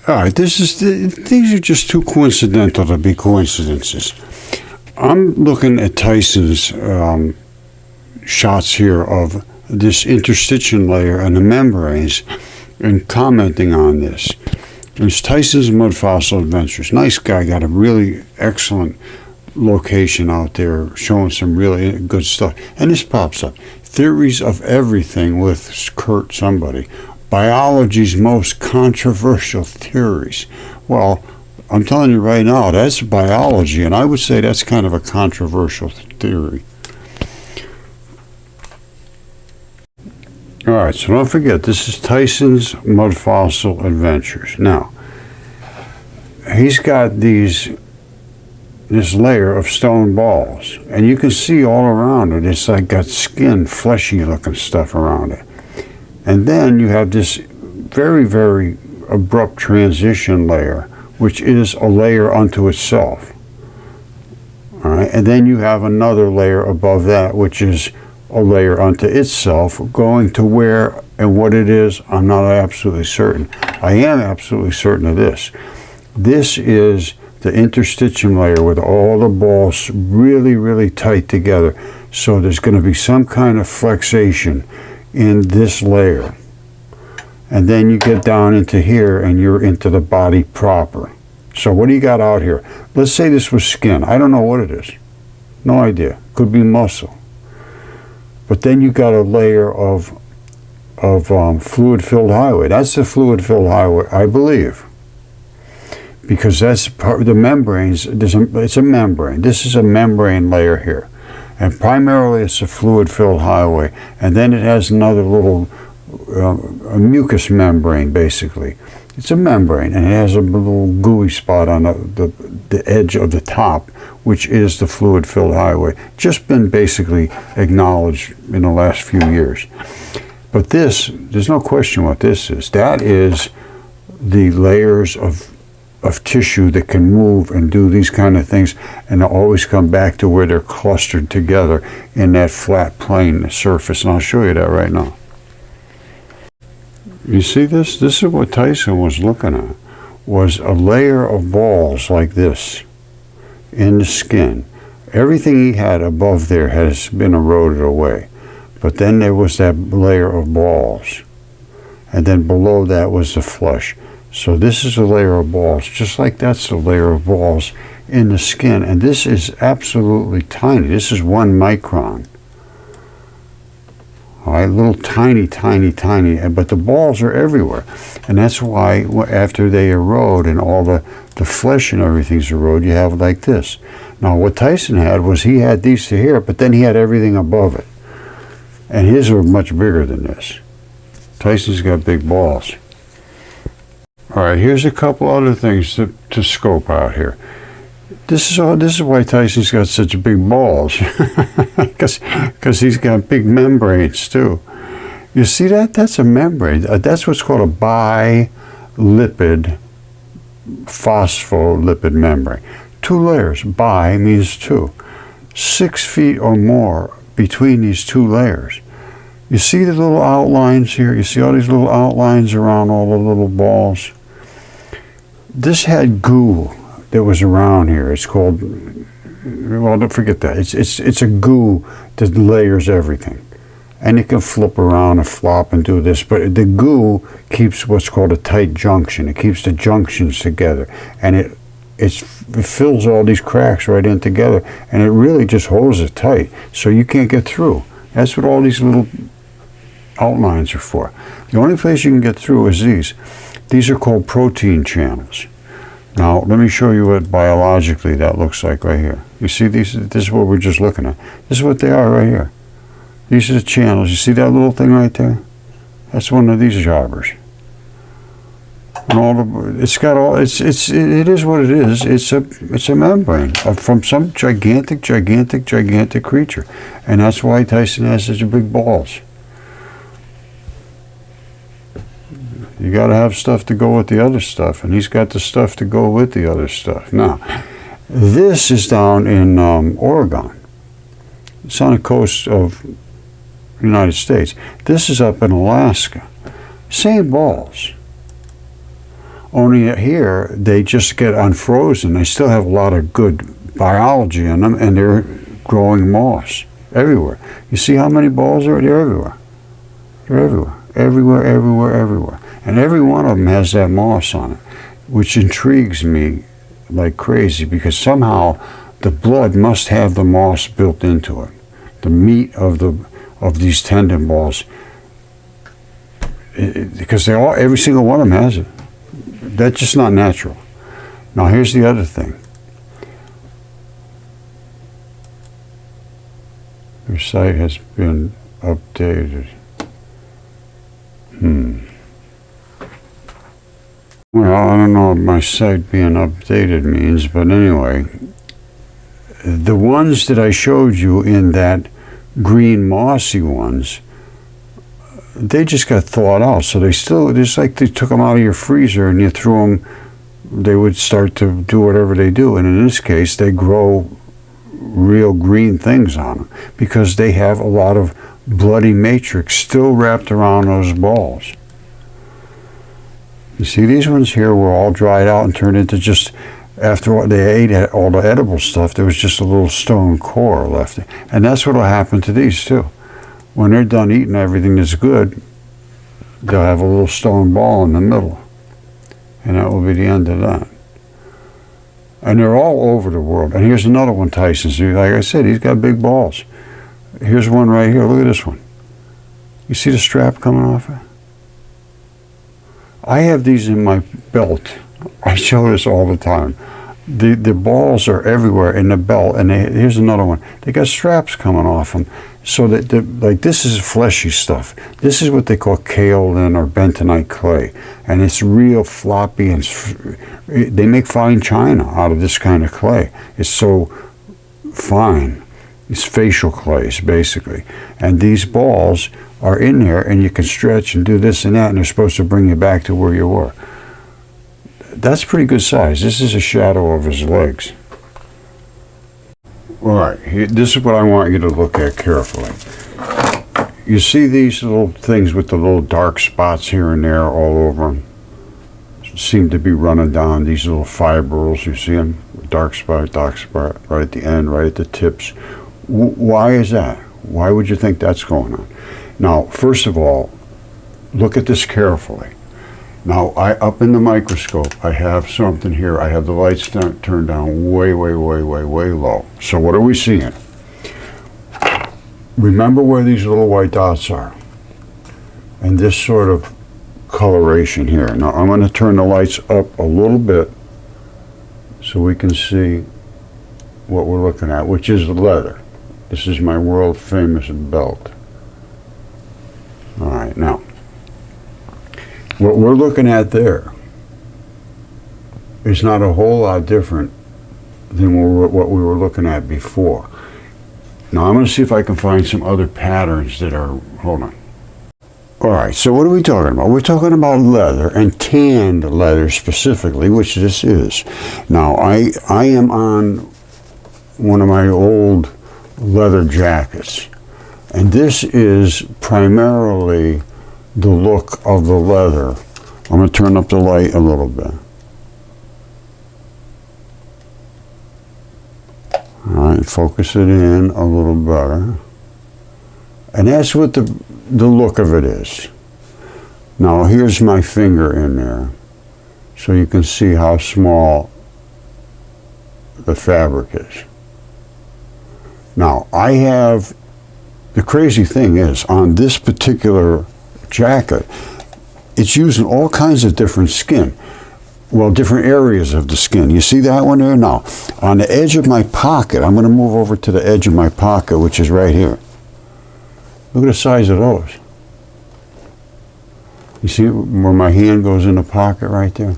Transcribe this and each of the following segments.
All right, these are just too coincidental to be coincidences. I'm looking at Tyson's shots here of this interstitching layer and the membranes and commenting on this. There's Tyson's Mudfossil Adventures. Nice guy, got a really excellent location out there showing some really good stuff. And this pops up. Theories of Everything with Kurt somebody. Biology's most controversial theories. Well, I'm telling you right now, that's biology, and I would say that's kind of a controversial theory. All right, so don't forget, this is Tyson's Mudfossil Adventures. Now, he's got this layer of stone balls, and you can see all around it, it's like got skin, fleshy looking stuff around it. And then you have this very, very abrupt transition layer, which is a layer unto itself. All right, and then you have another layer above that, which is a layer unto itself, going to where and what it is, I'm not absolutely certain. I am absolutely certain of this. This is the interstitching layer with all the balls really, really tight together. So there's going to be some kind of flexation in this layer. And then you get down into here and you're into the body proper. So what do you got out here? Let's say this was skin. I don't know what it is. No idea. Could be muscle. But then you got a layer of fluid-filled highway. That's the fluid-filled highway, I believe. Because that's part of the membranes. It's a membrane. This is a membrane layer here. And primarily it's a fluid-filled highway. And then it has another little a mucous membrane, basically. It's a membrane, and it has a little gooey spot on the edge of the top, which is the fluid-filled highway. Just been basically acknowledged in the last few years. But this, there's no question what this is. That is the layers of tissue that can move and do these kind of things, and they'll always come back to where they're clustered together in that flat plane surface. And I'll show you that right now. You see this? This is what Tyson was looking at, was a layer of balls like this in the skin. Everything he had above there has been eroded away. But then there was that layer of balls. And then below that was the flesh. So this is a layer of balls, just like that's a layer of balls in the skin. And this is absolutely tiny. This is 1 micron. All right, little tiny, tiny, tiny, but the balls are everywhere. And that's why after they erode and all the flesh and everything's eroded, you have like this. Now what Tyson had was he had these to here, but then he had everything above it. And his were much bigger than this. Tyson's got big balls. All right, here's a couple other things to scope out here. This is why Tyson's got such big balls, because he's got big membranes too. You see that? That's a membrane. That's what's called a bilipid phospholipid membrane. 2 layers. Bi means 2. 6 feet or more between these 2 layers. You see the little outlines here? You see all these little outlines around all the little balls? This had goo that was around here. It's called, well, don't forget that. It's a goo that layers everything. And it can flip around and flop and do this, but the goo keeps what's called a tight junction. It keeps the junctions together, and it fills all these cracks right in together, and it really just holds it tight, so you can't get through. That's what all these little outlines are for. The only place you can get through is these. These are called protein channels. Now, let me show you what biologically that looks like right here. You see these? This is what we're just looking at. This is what they are right here. These are the channels. You see that little thing right there? That's one of these jobbers. And all the, it's got all. It is what it is. It's a membrane from some gigantic creature, and that's why Tyson has such big balls. You got to have stuff to go with the other stuff, and he's got the stuff to go with the other stuff. Now, this is down in Oregon. It's on the coast of the United States. This is up in Alaska. Same balls. Only here, they just get unfrozen. They still have a lot of good biology in them, and they're growing moss everywhere. You see how many balls are there? Everywhere. They're everywhere. Everywhere, everywhere, everywhere. And every one of them has that moss on it, which intrigues me like crazy, because somehow the blood must have the moss built into it. The meat of these tendon balls, because every single one of them has it. That's just not natural. Now here's the other thing. Your site has been updated. Well, I don't know what my site being updated means, but anyway, the ones that I showed you in that green mossy ones, they just got thawed out. So they still, just like they took them out of your freezer and you threw them, they would start to do whatever they do. And in this case, they grow real green things on them because they have a lot of bloody matrix still wrapped around those balls. You see, these ones here were all dried out and turned into just, after they ate all the edible stuff, there was just a little stone core left. And that's what will happen to these too. When they're done eating everything that's good, they'll have a little stone ball in the middle. And that will be the end of that. And they're all over the world. And here's another one, Tyson. So like I said, he's got big balls. Here's one right here. Look at this one. You see the strap coming off it? I have these in my belt. I show this all the time. The balls are everywhere in the belt. And here's another one. They got straps coming off them. So that, like, this is fleshy stuff. This is what they call kaolin or bentonite clay. And it's real floppy, and they make fine china out of this kind of clay. It's so fine. It's facial clays, basically. And these balls are in there, and you can stretch and do this and that, and they're supposed to bring you back to where you were. That's pretty good size. This is a shadow of his legs. All right, this is what I want you to look at carefully. You see these little things with the little dark spots here and there all over them? Seem to be running down, these little fibrils. You see them? Dark spot, right at the end, right at the tips. Why is that? Why would you think that's going on? Now, first of all, look at this carefully. Now, up in the microscope, I have something here. I have the lights turned down way, way, way, way, way low. So what are we seeing? Remember where these little white dots are. And this sort of coloration here. Now, I'm going to turn the lights up a little bit so we can see what we're looking at, which is leather. This is my world famous belt. All right, now, what we're looking at there is not a whole lot different than what we were looking at before. Now, I'm going to see if I can find some other patterns that are, hold on. All right, so what are we talking about? We're talking about leather, and tanned leather specifically, which this is. Now, I am on one of my old leather jackets, and this is primarily the look of the leather. I'm going to turn up the light a little bit. All right, focus it in a little better. And that's what the look of it is. Now here's my finger in there, so you can see how small the fabric is. Now I have, the crazy thing is, on this particular jacket, it's using all kinds of different skin. Well, different areas of the skin. You see that one there? Now, on the edge of my pocket, I'm going to move over to the edge of my pocket, which is right here. Look at the size of those. You see where my hand goes in the pocket right there?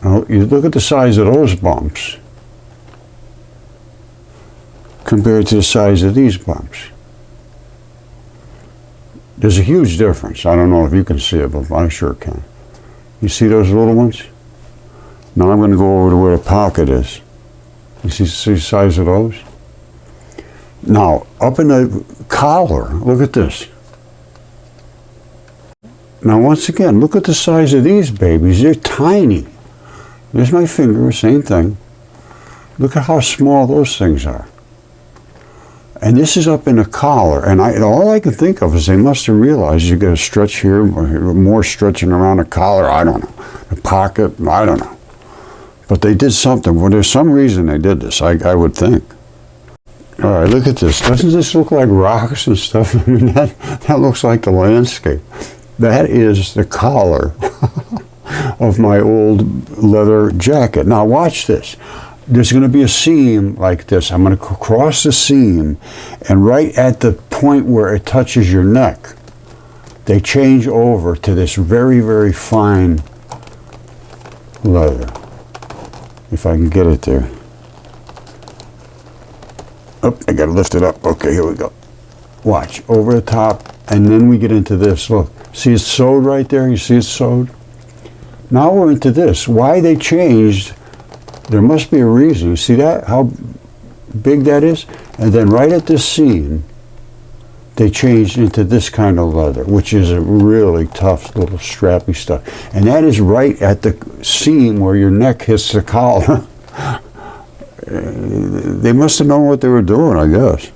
Now, you look at the size of those bumps compared to the size of these bumps. There's a huge difference. I don't know if you can see it, but I sure can. You see those little ones? Now I'm going to go over to where the pocket is. You see the size of those? Now, up in the collar, look at this. Now once again, look at the size of these babies. They're tiny. There's my finger, same thing. Look at how small those things are. And this is up in the collar, and all I can think of is they must have realized you got to stretch here, more stretching around the collar, I don't know, the pocket, I don't know. But they did something. Well, there's some reason they did this, I would think. All right, look at this. Doesn't this look like rocks and stuff? I mean, that looks like the landscape. That is the collar of my old leather jacket. Now watch this. There's going to be a seam like this. I'm going to cross the seam, and right at the point where it touches your neck, they change over to this very, very fine leather. If I can get it there. Oh, I got to lift it up. Okay, here we go. Watch, over the top, and then we get into this. Look, see it's sewed right there? You see it's sewed? Now we're into this. Why they changed, there must be a reason. You see that? How big that is? And then right at this seam, they changed into this kind of leather, which is a really tough little strappy stuff. And that is right at the seam where your neck hits the collar. They must have known what they were doing, I guess.